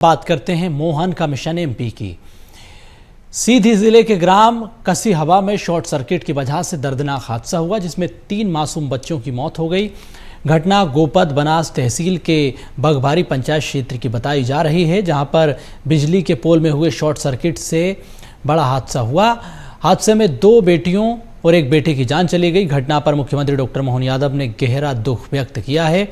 बात करते हैं मोहन का मिशन एमपी की। सीधी जिले के ग्राम कसी हवा में शॉर्ट सर्किट की वजह से दर्दनाक हादसा हुआ जिसमें 3 मासूम बच्चों की मौत हो गई। घटना गोपद बनास तहसील के बगबारी पंचायत क्षेत्र की बताई जा रही है, जहां पर बिजली के पोल में हुए शॉर्ट सर्किट से बड़ा हादसा हुआ। हादसे में 2 बेटियों और 1 बेटे की जान चली गई। घटना पर मुख्यमंत्री डॉक्टर मोहन यादव ने गहरा दुख व्यक्त किया है।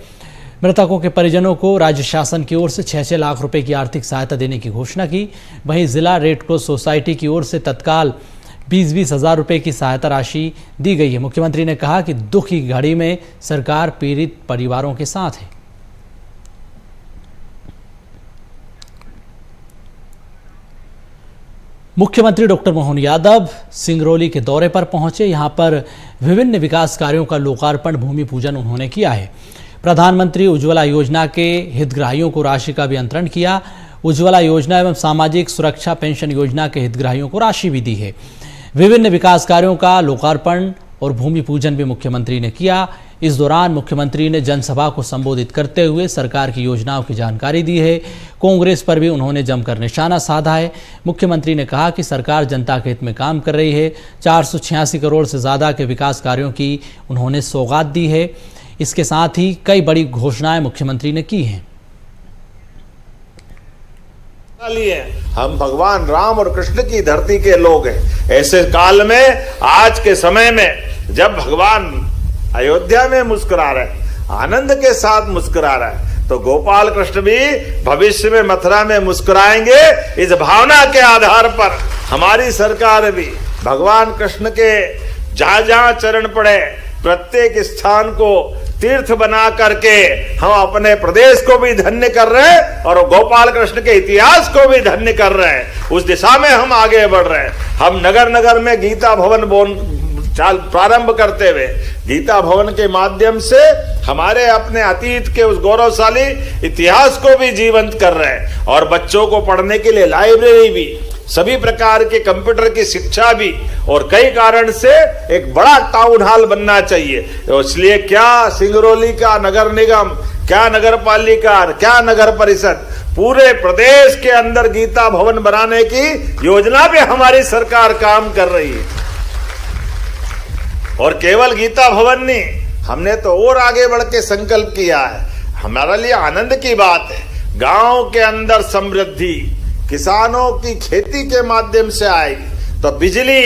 मृतकों के परिजनों को राज्य शासन की ओर से 6-6 लाख रुपए की आर्थिक सहायता देने की घोषणा की। वहीं जिला रेड क्रॉस सोसाइटी की ओर से तत्काल 20-20 हज़ार रुपए की सहायता राशि दी गई है। मुख्यमंत्री ने कहा कि दुख की घड़ी में सरकार पीड़ित परिवारों के साथ है। मुख्यमंत्री डॉक्टर मोहन यादव सिंगरौली के दौरे पर पहुंचे। यहां पर विभिन्न विकास कार्यों का लोकार्पण, भूमि पूजन उन्होंने किया है। प्रधानमंत्री उज्ज्वला योजना के हितग्राहियों को राशि का भी वितरण किया। उज्ज्वला योजना एवं सामाजिक सुरक्षा पेंशन योजना के हितग्राहियों को राशि भी दी है। विभिन्न विकास कार्यों का लोकार्पण और भूमि पूजन भी मुख्यमंत्री ने किया। इस दौरान मुख्यमंत्री ने जनसभा को संबोधित करते हुए सरकार की योजनाओं की जानकारी दी है। कांग्रेस पर भी उन्होंने जमकर निशाना साधा है। मुख्यमंत्री ने कहा कि सरकार जनता के हित में काम कर रही है। 486 करोड़ से ज़्यादा के विकास कार्यों की उन्होंने सौगात दी है। इसके साथ ही कई बड़ी घोषणाएं मुख्यमंत्री ने की हैं। हम भगवान राम और कृष्ण की धरती के लोग हैं। ऐसे काल में, आज के समय में, जब भगवान अयोध्या में मुस्कुरा रहे, आनंद के साथ मुस्कुरा रहा है, तो गोपाल कृष्ण भी भविष्य में मथुरा में मुस्कुराएंगे। इस भावना के आधार पर हमारी सरकार भी भगवान कृष्ण के जहां जहां चरण पड़े, प्रत्येक स्थान को तीर्थ बना करके हम अपने प्रदेश को भी धन्य कर रहे हैं और गोपाल कृष्ण के इतिहास को भी धन्य कर रहे हैं। उस दिशा में हम आगे बढ़ रहे हैं। हम नगर नगर में गीता भवन प्रारंभ करते हुए गीता भवन के माध्यम से हमारे अपने अतीत के उस गौरवशाली इतिहास को भी जीवंत कर रहे हैं और बच्चों को पढ़ने के लिए लाइब्रेरी भी, सभी प्रकार के कंप्यूटर की शिक्षा भी, और कई कारण से एक बड़ा टाउन हॉल बनना चाहिए। तो इसलिए क्या सिंगरौली का नगर निगम, क्या नगर पालिका, क्या नगर परिषद, पूरे प्रदेश के अंदर गीता भवन बनाने की योजना पे हमारी सरकार काम कर रही है। और केवल गीता भवन नहीं, हमने तो और आगे बढ़ के संकल्प किया है। हमारे लिए आनंद की बात है, गांव के अंदर समृद्धि किसानों की खेती के माध्यम से आएगी। तो बिजली,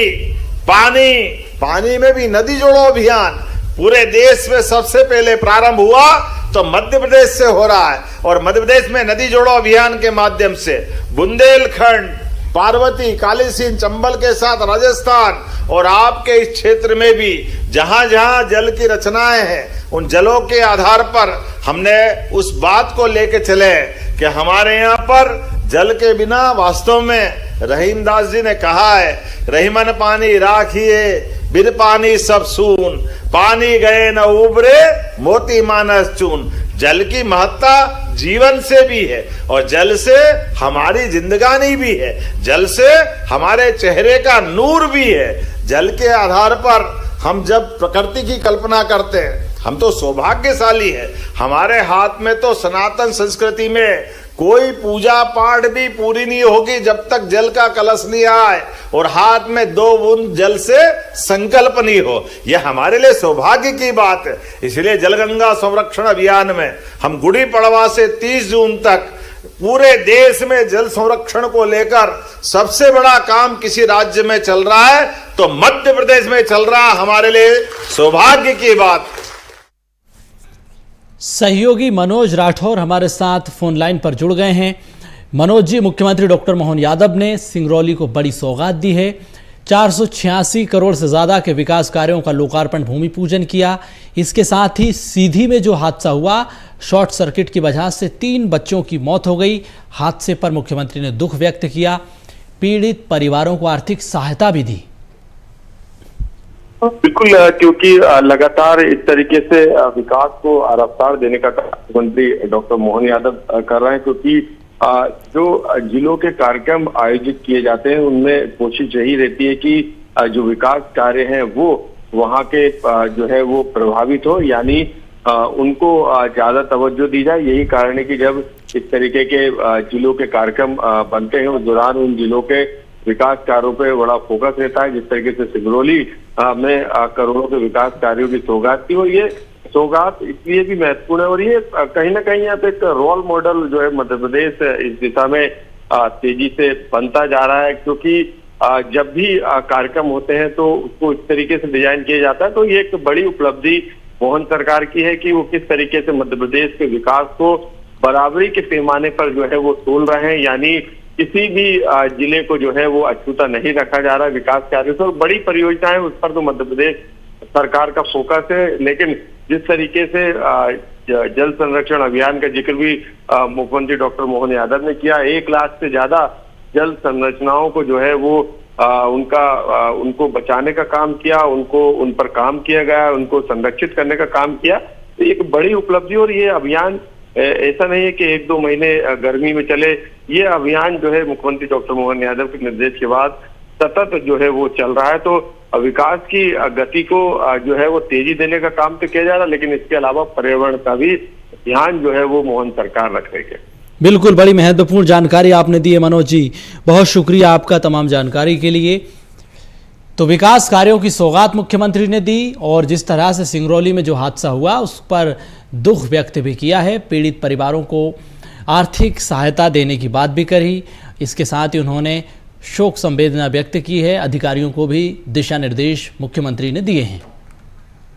पानी में भी नदी जोड़ो अभियान पूरे देश में सबसे पहले प्रारंभ हुआ तो मध्य प्रदेश से हो रहा है। और मध्य प्रदेश में नदी जोड़ो अभियान के माध्यम से बुंदेलखंड, पार्वती, काली सिंध, चंबल के साथ राजस्थान और आपके इस क्षेत्र में भी जहां जहां जल की रचनाएं हैं, उन जलों के आधार पर हमने उस बात को लेके चले कि हमारे यहाँ पर जल के बिना वास्तव में, रहीमदास जी ने कहा है, रहीमन पानी राखिए बिन पानी सब सून, पानी गए न उबरे मोती मानस चून। जल की महत्ता जीवन से भी है और जल से हमारी जिंदगानी भी है, जल से हमारे चेहरे का नूर भी है। जल के आधार पर हम जब प्रकृति की कल्पना करते हैं, हम तो सौभाग्यशाली है। हमारे हाथ में तो सनातन संस्कृति में कोई पूजा पाठ भी पूरी नहीं होगी जब तक जल का कलश नहीं आए और हाथ में 2 बूंद जल से संकल्प नहीं हो। यह हमारे लिए सौभाग्य की बात है। इसलिए जलगंगा संरक्षण अभियान में हम गुड़ी पड़वा से 30 जून तक पूरे देश में जल संरक्षण को लेकर सबसे बड़ा काम किसी राज्य में चल रहा है तो मध्य प्रदेश में चल रहा है। हमारे लिए सौभाग्य की बात। सहयोगी मनोज राठौर हमारे साथ फोन लाइन पर जुड़ गए हैं। मनोज जी, मुख्यमंत्री डॉक्टर मोहन यादव ने सिंगरौली को बड़ी सौगात दी है। 486 करोड़ से ज़्यादा के विकास कार्यों का लोकार्पण, भूमि पूजन किया। इसके साथ ही सीधी में जो हादसा हुआ, शॉर्ट सर्किट की वजह से 3 बच्चों की मौत हो गई। हादसे पर मुख्यमंत्री ने दुख व्यक्त किया। पीड़ित परिवारों को आर्थिक सहायता भी दी। बिल्कुल, क्योंकि लगातार इस तरीके से विकास को रफ्तार देने का मुख्यमंत्री डॉक्टर मोहन यादव कर रहे हैं, क्योंकि जो जिलों के कार्यक्रम आयोजित किए जाते हैं उनमें कोशिश यही रहती है कि जो विकास कार्य हैं वो वहाँ के जो है वो प्रभावित हो, यानी उनको ज्यादा तवज्जो दी जाए। यही कारण है कि जब इस तरीके के जिलों के कार्यक्रम बनते हैं उस दौरान उन जिलों के विकास कार्यों पे बड़ा फोकस रहता है। जिस तरीके से सिंगरौली में करोड़ों के विकास कार्यों की सौगात थी, और ये सौगात इसलिए भी महत्वपूर्ण है और ये कहीं ना कहीं यहाँ पे एक रोल मॉडल जो है मध्य प्रदेश इस दिशा में तेजी से बनता जा रहा है, क्योंकि जब भी कार्यक्रम होते हैं तो उसको इस तरीके से डिजाइन किया जाता है। तो ये एक बड़ी उपलब्धि मोहन सरकार की है कि वो किस तरीके से मध्य प्रदेश के विकास को बराबरी के पैमाने पर जो है वो तोल रहे हैं, यानी किसी भी जिले को जो है वो अछूता नहीं रखा जा रहा विकास कार्यों से। और बड़ी परियोजनाएं उस पर तो मध्य प्रदेश सरकार का फोकस है, लेकिन जिस तरीके से जल संरक्षण अभियान का जिक्र भी मुख्यमंत्री डॉक्टर मोहन यादव ने किया, 1 लाख से ज्यादा जल संरचनाओं को जो है वो उनको बचाने का काम किया, उन पर काम किया गया, उनको संरक्षित करने का काम किया। तो एक बड़ी उपलब्धि। और ये अभियान ऐसा नहीं है कि 1-2 महीने गर्मी में चले, ये अभियान जो है मुख्यमंत्री डॉक्टर मोहन यादव के निर्देश के बाद सतत जो है वो चल रहा है। तो विकास की गति को जो है वो तेजी देने का काम तो किया जा रहा है, लेकिन इसके अलावा पर्यावरण का भी ध्यान जो है वो मोहन सरकार रख रही है। बिल्कुल, बड़ी महत्वपूर्ण जानकारी आपने दी है मनोज जी, बहुत शुक्रिया आपका तमाम जानकारी के लिए। तो विकास कार्यों की सौगात मुख्यमंत्री ने दी और जिस तरह से सिंगरौली में जो हादसा हुआ उस पर दुख व्यक्त भी किया है, पीड़ित परिवारों को आर्थिक सहायता देने की बात भी कही। इसके साथ ही उन्होंने शोक संवेदना व्यक्त की है, अधिकारियों को भी दिशा निर्देश मुख्यमंत्री ने दिए हैं।